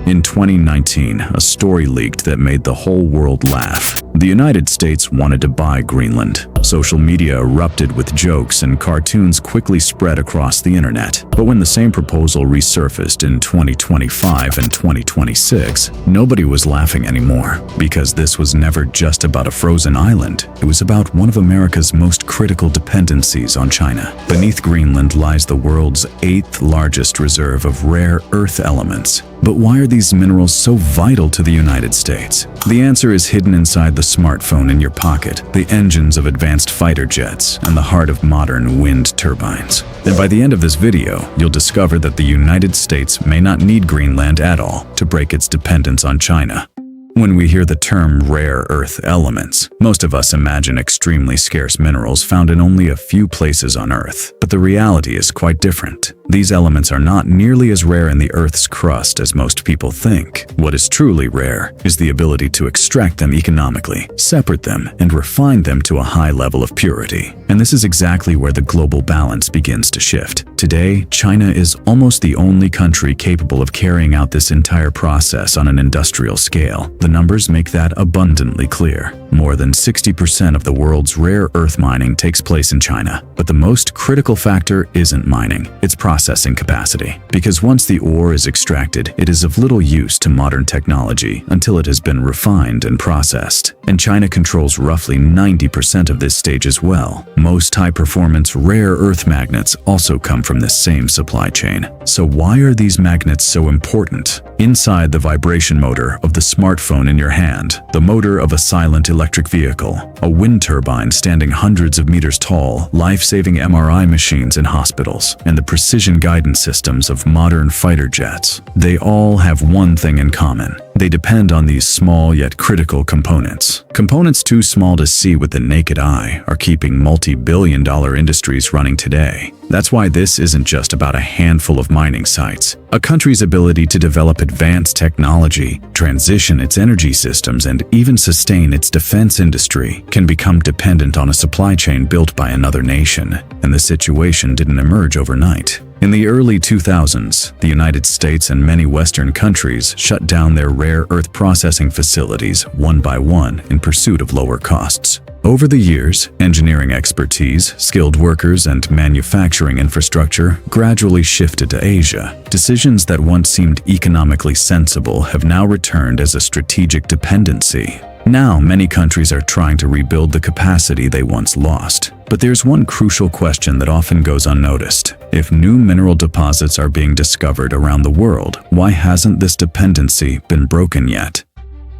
In 2019, a story leaked that made the whole world laugh. The United States wanted to buy Greenland. Social media erupted with jokes and cartoons quickly spread across the internet. But when the same proposal resurfaced in 2025 and 2026, nobody was laughing anymore, because this was never just about a frozen island. It was about one of America's most critical dependencies on China. Beneath Greenland lies the world's 8th largest reserve of rare earth elements. But why are these minerals so vital to the United States? The answer is hidden inside the smartphone in your pocket, the engines of advanced fighter jets, and the heart of modern wind turbines. And by the end of this video, you'll discover that the United States may not need Greenland at all to break its dependence on China. When we hear the term rare earth elements, most of us imagine extremely scarce minerals found in only a few places on Earth. But the reality is quite different. These elements are not nearly as rare in the Earth's crust as most people think. What is truly rare is the ability to extract them economically, separate them, and refine them to a high level of purity. And this is exactly where the global balance begins to shift. Today, China is almost the only country capable of carrying out this entire process on an industrial scale. The numbers make that abundantly clear. More than 60% of the world's rare earth mining takes place in China. But the most critical factor isn't mining, it's processing capacity. Because once the ore is extracted, it is of little use to modern technology until it has been refined and processed. And China controls roughly 90% of this stage as well. Most high-performance rare earth magnets also come from this same supply chain. So why are these magnets so important? Inside the vibration motor of the smartphone in your hand, the motor of a silent electric vehicle, a wind turbine standing hundreds of meters tall, life-saving MRI machines in hospitals, and the precision guidance systems of modern fighter jets. They all have one thing in common. They depend on these small yet critical components. Components too small to see with the naked eye are keeping multi-billion-dollar industries running today. That's why this isn't just about a handful of mining sites. A country's ability to develop advanced technology, transition its energy systems, and even sustain its defense industry can become dependent on a supply chain built by another nation. And the situation didn't emerge overnight. In the early 2000s, the United States and many Western countries shut down their rare earth processing facilities one by one in pursuit of lower costs. Over the years, engineering expertise, skilled workers, and manufacturing infrastructure gradually shifted to Asia. Decisions that once seemed economically sensible have now returned as a strategic dependency. Now, many countries are trying to rebuild the capacity they once lost. But there's one crucial question that often goes unnoticed. If new mineral deposits are being discovered around the world, why hasn't this dependency been broken yet?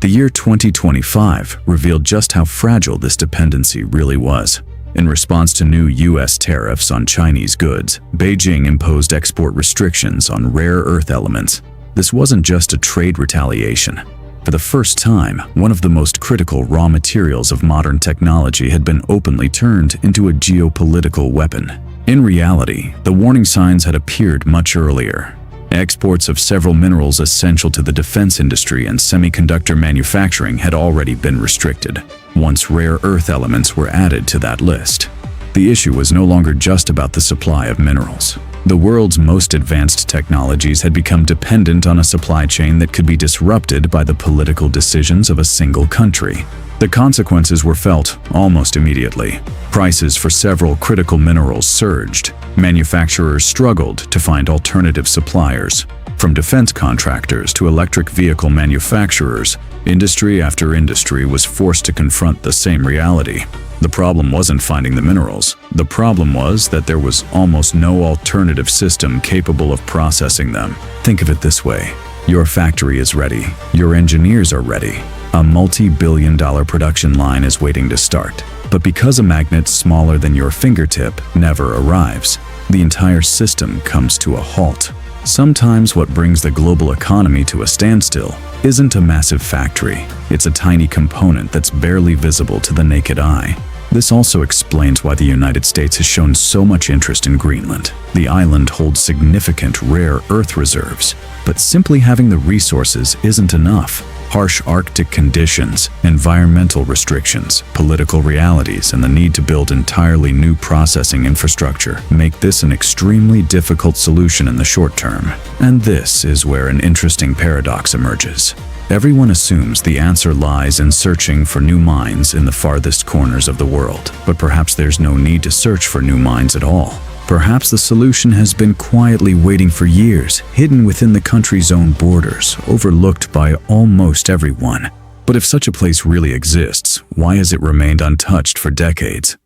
The year 2025 revealed just how fragile this dependency really was. In response to new U.S. tariffs on Chinese goods, Beijing imposed export restrictions on rare earth elements. This wasn't just a trade retaliation. For the first time, one of the most critical raw materials of modern technology had been openly turned into a geopolitical weapon. In reality, the warning signs had appeared much earlier. Exports of several minerals essential to the defense industry and semiconductor manufacturing had already been restricted, once rare earth elements were added to that list. The issue was no longer just about the supply of minerals. The world's most advanced technologies had become dependent on a supply chain that could be disrupted by the political decisions of a single country. The consequences were felt almost immediately. Prices for several critical minerals surged. Manufacturers struggled to find alternative suppliers. From defense contractors to electric vehicle manufacturers, industry after industry was forced to confront the same reality. The problem wasn't finding the minerals. The problem was that there was almost no alternative system capable of processing them. Think of it this way. Your factory is ready. Your engineers are ready. A multi-billion-dollar production line is waiting to start. But because a magnet smaller than your fingertip never arrives, the entire system comes to a halt. Sometimes what brings the global economy to a standstill isn't a massive factory. It's a tiny component that's barely visible to the naked eye. This also explains why the United States has shown so much interest in Greenland. The island holds significant rare earth reserves, but simply having the resources isn't enough. Harsh Arctic conditions, environmental restrictions, political realities, and the need to build entirely new processing infrastructure make this an extremely difficult solution in the short term. And this is where an interesting paradox emerges. Everyone assumes the answer lies in searching for new mines in the farthest corners of the world, but perhaps there's no need to search for new mines at all. Perhaps the solution has been quietly waiting for years, hidden within the country's own borders, overlooked by almost everyone. But if such a place really exists, why has it remained untouched for decades?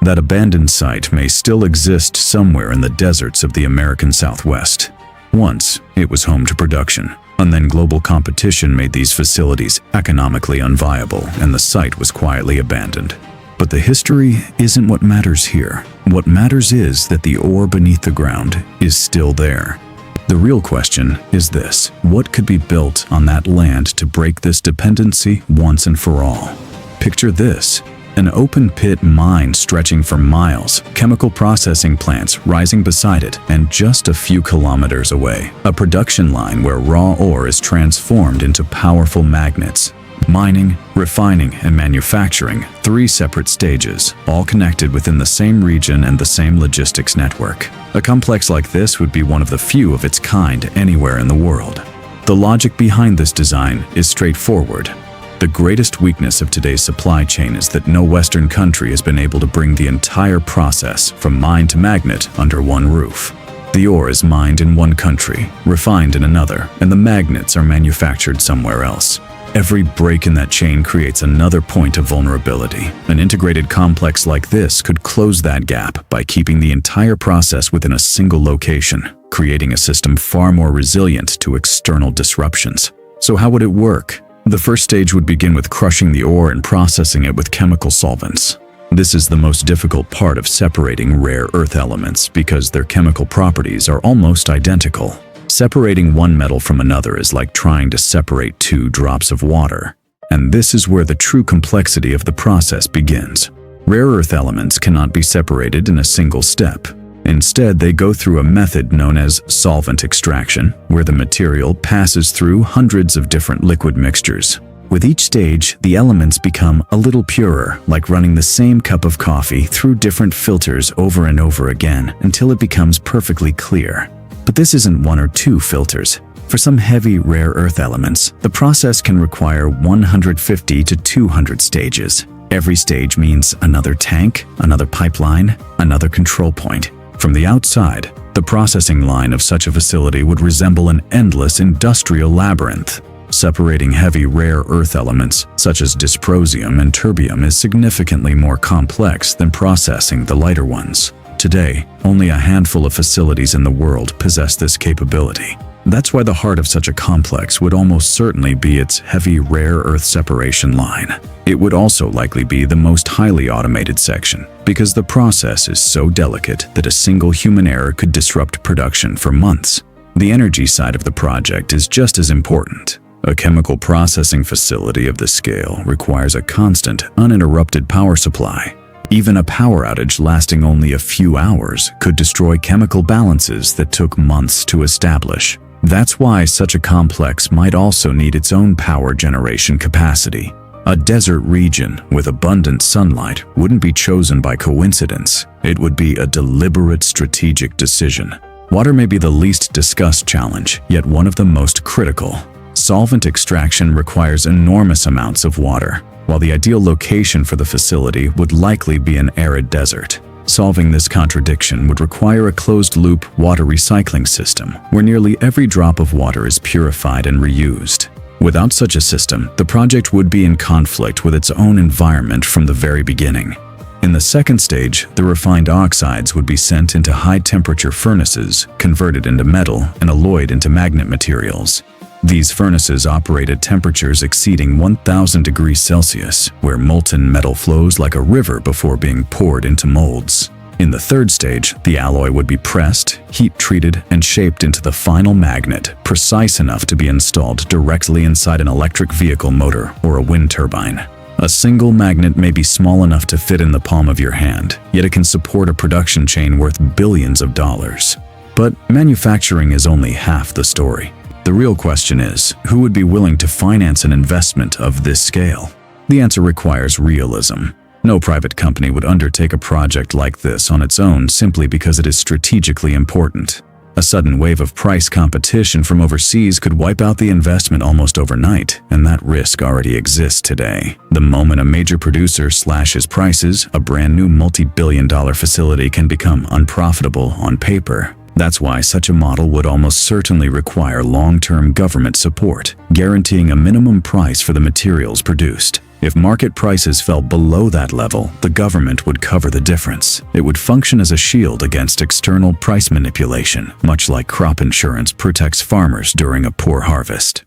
That abandoned site may still exist somewhere in the deserts of the American Southwest. Once, it was home to production, and then global competition made these facilities economically unviable, and the site was quietly abandoned. But the history isn't what matters here. What matters is that the ore beneath the ground is still there. The real question is this: what could be built on that land to break this dependency once and for all? Picture this: an open-pit mine stretching for miles, chemical processing plants rising beside it, and just a few kilometers away, a production line where raw ore is transformed into powerful magnets. Mining, refining, and manufacturing, 3 separate stages, all connected within the same region and the same logistics network. A complex like this would be one of the few of its kind anywhere in the world. The logic behind this design is straightforward. The greatest weakness of today's supply chain is that no Western country has been able to bring the entire process from mine to magnet under one roof. The ore is mined in one country, refined in another, and the magnets are manufactured somewhere else. Every break in that chain creates another point of vulnerability. An integrated complex like this could close that gap by keeping the entire process within a single location, creating a system far more resilient to external disruptions. So how would it work? The first stage would begin with crushing the ore and processing it with chemical solvents. This is the most difficult part of separating rare earth elements because their chemical properties are almost identical. Separating one metal from another is like trying to separate 2 drops of water. And this is where the true complexity of the process begins. Rare earth elements cannot be separated in a single step. Instead, they go through a method known as solvent extraction, where the material passes through hundreds of different liquid mixtures. With each stage, the elements become a little purer, like running the same cup of coffee through different filters over and over again until it becomes perfectly clear. But this isn't 1 or 2 filters. For some heavy rare earth elements, the process can require 150 to 200 stages. Every stage means another tank, another pipeline, another control point. From the outside, the processing line of such a facility would resemble an endless industrial labyrinth. Separating heavy rare earth elements, such as dysprosium and terbium, is significantly more complex than processing the lighter ones. Today, only a handful of facilities in the world possess this capability. That's why the heart of such a complex would almost certainly be its heavy rare earth separation line. It would also likely be the most highly automated section, because the process is so delicate that a single human error could disrupt production for months. The energy side of the project is just as important. A chemical processing facility of this scale requires a constant, uninterrupted power supply. Even a power outage lasting only a few hours could destroy chemical balances that took months to establish. That's why such a complex might also need its own power generation capacity. A desert region with abundant sunlight wouldn't be chosen by coincidence. It would be a deliberate strategic decision. Water may be the least discussed challenge, yet one of the most critical. Solvent extraction requires enormous amounts of water, while the ideal location for the facility would likely be an arid desert. Solving this contradiction would require a closed-loop water recycling system, where nearly every drop of water is purified and reused. Without such a system, the project would be in conflict with its own environment from the very beginning. In the second stage, the refined oxides would be sent into high-temperature furnaces, converted into metal, and alloyed into magnet materials. These furnaces operate at temperatures exceeding 1000 degrees Celsius, where molten metal flows like a river before being poured into molds. In the third stage, the alloy would be pressed, heat-treated, and shaped into the final magnet, precise enough to be installed directly inside an electric vehicle motor or a wind turbine. A single magnet may be small enough to fit in the palm of your hand, yet it can support a production chain worth billions of dollars. But manufacturing is only half the story. The real question is, who would be willing to finance an investment of this scale? The answer requires realism. No private company would undertake a project like this on its own simply because it is strategically important. A sudden wave of price competition from overseas could wipe out the investment almost overnight, and that risk already exists today. The moment a major producer slashes prices, a brand new multi-billion-dollar facility can become unprofitable on paper. That's why such a model would almost certainly require long-term government support, guaranteeing a minimum price for the materials produced. If market prices fell below that level, the government would cover the difference. It would function as a shield against external price manipulation, much like crop insurance protects farmers during a poor harvest.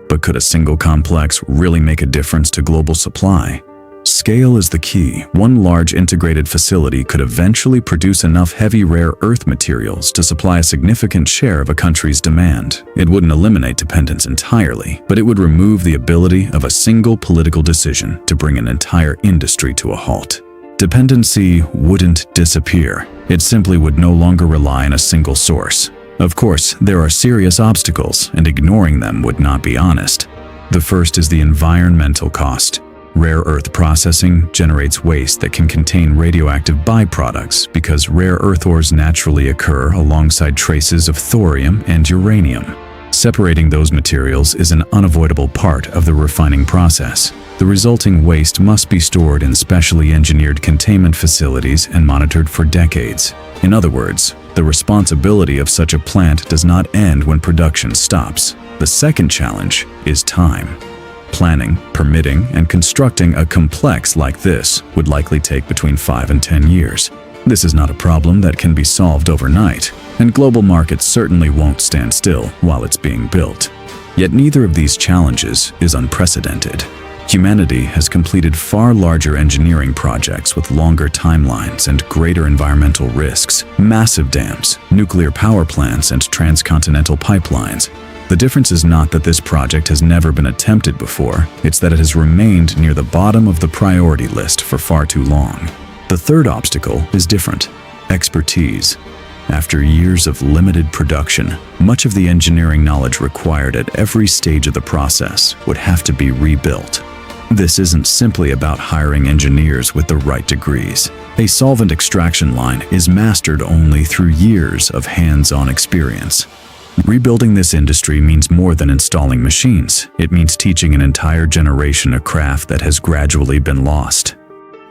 But could a single complex really make a difference to global supply? Scale is the key. One large integrated facility could eventually produce enough heavy rare earth materials to supply a significant share of a country's demand. It wouldn't eliminate dependence entirely, but it would remove the ability of a single political decision to bring an entire industry to a halt. Dependency wouldn't disappear. It simply would no longer rely on a single source. Of course, there are serious obstacles, and ignoring them would not be honest. The first is the environmental cost. Rare earth processing generates waste that can contain radioactive byproducts because rare earth ores naturally occur alongside traces of thorium and uranium. Separating those materials is an unavoidable part of the refining process. The resulting waste must be stored in specially engineered containment facilities and monitored for decades. In other words, the responsibility of such a plant does not end when production stops. The second challenge is time. Planning, permitting, and constructing a complex like this would likely take between 5 and 10 years. This is not a problem that can be solved overnight, and global markets certainly won't stand still while it's being built. Yet neither of these challenges is unprecedented. Humanity has completed far larger engineering projects with longer timelines and greater environmental risks: massive dams, nuclear power plants, and transcontinental pipelines. The difference is not that this project has never been attempted before, it's that it has remained near the bottom of the priority list for far too long. The third obstacle is different: expertise. After years of limited production, much of the engineering knowledge required at every stage of the process would have to be rebuilt. This isn't simply about hiring engineers with the right degrees. A solvent extraction line is mastered only through years of hands-on experience. Rebuilding this industry means more than installing machines. It means teaching an entire generation a craft that has gradually been lost.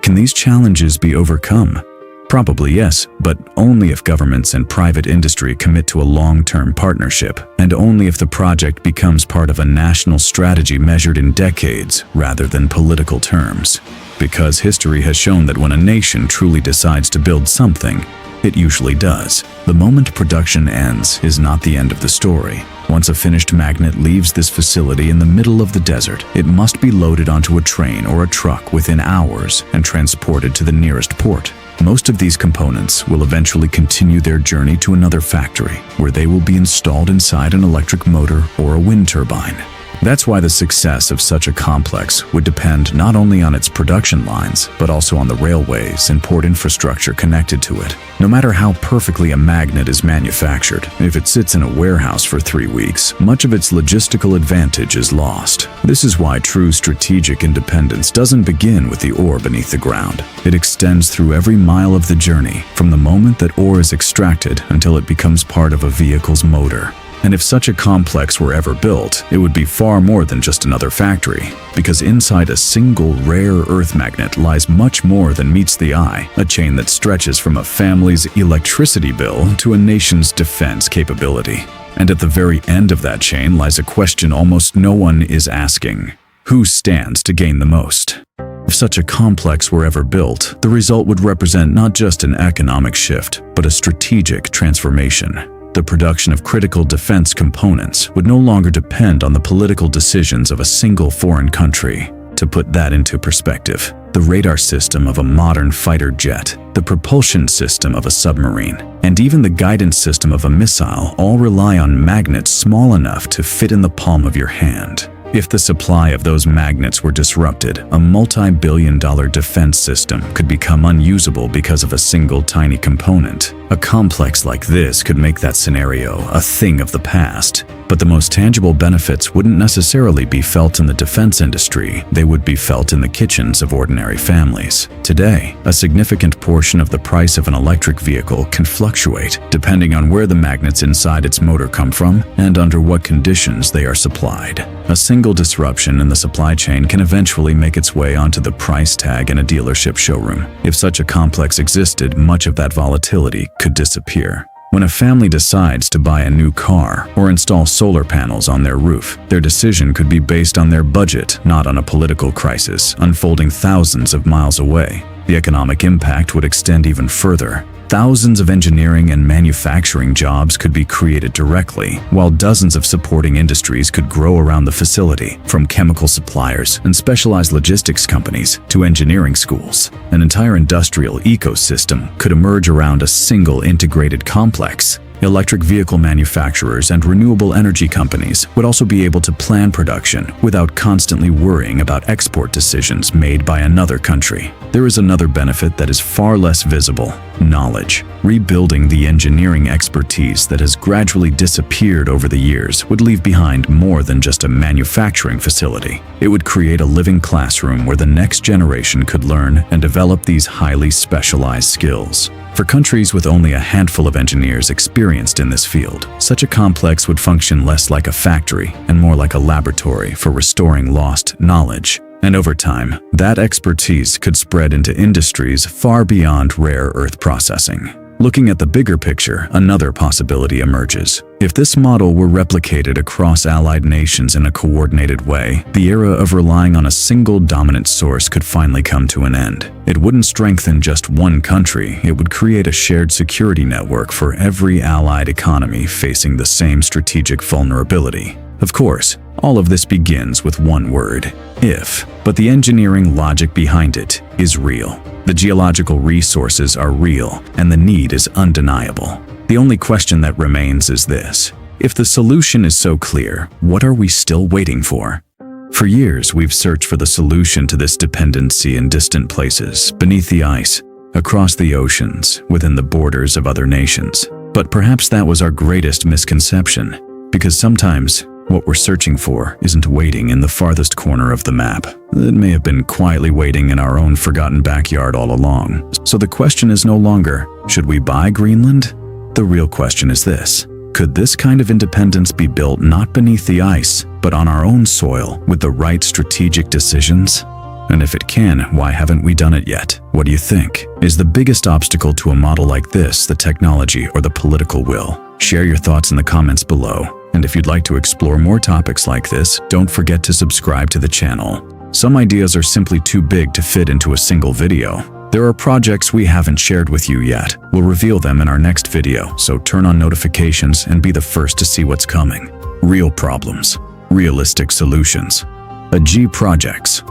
Can these challenges be overcome? Probably yes, but only if governments and private industry commit to a long-term partnership, and only if the project becomes part of a national strategy measured in decades rather than political terms. Because history has shown that when a nation truly decides to build something, it usually does. The moment production ends is not the end of the story. Once a finished magnet leaves this facility in the middle of the desert, it must be loaded onto a train or a truck within hours and transported to the nearest port. Most of these components will eventually continue their journey to another factory, where they will be installed inside an electric motor or a wind turbine. That's why the success of such a complex would depend not only on its production lines, but also on the railways and port infrastructure connected to it. No matter how perfectly a magnet is manufactured, if it sits in a warehouse for 3 weeks, much of its logistical advantage is lost. This is why true strategic independence doesn't begin with the ore beneath the ground. It extends through every mile of the journey, from the moment that ore is extracted until it becomes part of a vehicle's motor. And if such a complex were ever built, it would be far more than just another factory, because inside a single rare earth magnet lies much more than meets the eye, a chain that stretches from a family's electricity bill to a nation's defense capability. And at the very end of that chain lies a question almost no one is asking: who stands to gain the most? If such a complex were ever built, the result would represent not just an economic shift, but a strategic transformation. The production of critical defense components would no longer depend on the political decisions of a single foreign country. To put that into perspective, the radar system of a modern fighter jet, the propulsion system of a submarine, and even the guidance system of a missile all rely on magnets small enough to fit in the palm of your hand. If the supply of those magnets were disrupted, a multi-billion-dollar defense system could become unusable because of a single tiny component. A complex like this could make that scenario a thing of the past. But the most tangible benefits wouldn't necessarily be felt in the defense industry, they would be felt in the kitchens of ordinary families. Today, a significant portion of the price of an electric vehicle can fluctuate depending on where the magnets inside its motor come from and under what conditions they are supplied. A single disruption in the supply chain can eventually make its way onto the price tag in a dealership showroom. If such a complex existed, much of that volatility could disappear. When a family decides to buy a new car or install solar panels on their roof, their decision could be based on their budget, not on a political crisis unfolding thousands of miles away. The economic impact would extend even further. Thousands of engineering and manufacturing jobs could be created directly, while dozens of supporting industries could grow around the facility, from chemical suppliers and specialized logistics companies to engineering schools. An entire industrial ecosystem could emerge around a single integrated complex. Electric vehicle manufacturers and renewable energy companies would also be able to plan production without constantly worrying about export decisions made by another country. There is another benefit that is far less visible: knowledge. Rebuilding the engineering expertise that has gradually disappeared over the years would leave behind more than just a manufacturing facility. It would create a living classroom where the next generation could learn and develop these highly specialized skills. For countries with only a handful of engineers experienced in this field, such a complex would function less like a factory and more like a laboratory for restoring lost knowledge. And over time, that expertise could spread into industries far beyond rare earth processing. Looking at the bigger picture, another possibility emerges. If this model were replicated across allied nations in a coordinated way, the era of relying on a single dominant source could finally come to an end. It wouldn't strengthen just one country, it would create a shared security network for every allied economy facing the same strategic vulnerability. Of course, all of this begins with one word: if. But the engineering logic behind it is real. The geological resources are real, and the need is undeniable. The only question that remains is this: if the solution is so clear, what are we still waiting for? For years, we've searched for the solution to this dependency in distant places, beneath the ice, across the oceans, within the borders of other nations. But perhaps that was our greatest misconception, because sometimes what we're searching for isn't waiting in the farthest corner of the map. It may have been quietly waiting in our own forgotten backyard all along. So the question is no longer, should we buy Greenland? The real question is this: could this kind of independence be built not beneath the ice, but on our own soil with the right strategic decisions? And if it can, why haven't we done it yet? What do you think? Is the biggest obstacle to a model like this the technology or the political will? Share your thoughts in the comments below. And if you'd like to explore more topics like this, don't forget to subscribe to the channel. Some ideas are simply too big to fit into a single video. There are projects we haven't shared with you yet. We'll reveal them in our next video, so turn on notifications and be the first to see what's coming. Real problems, realistic solutions. Geopolitics.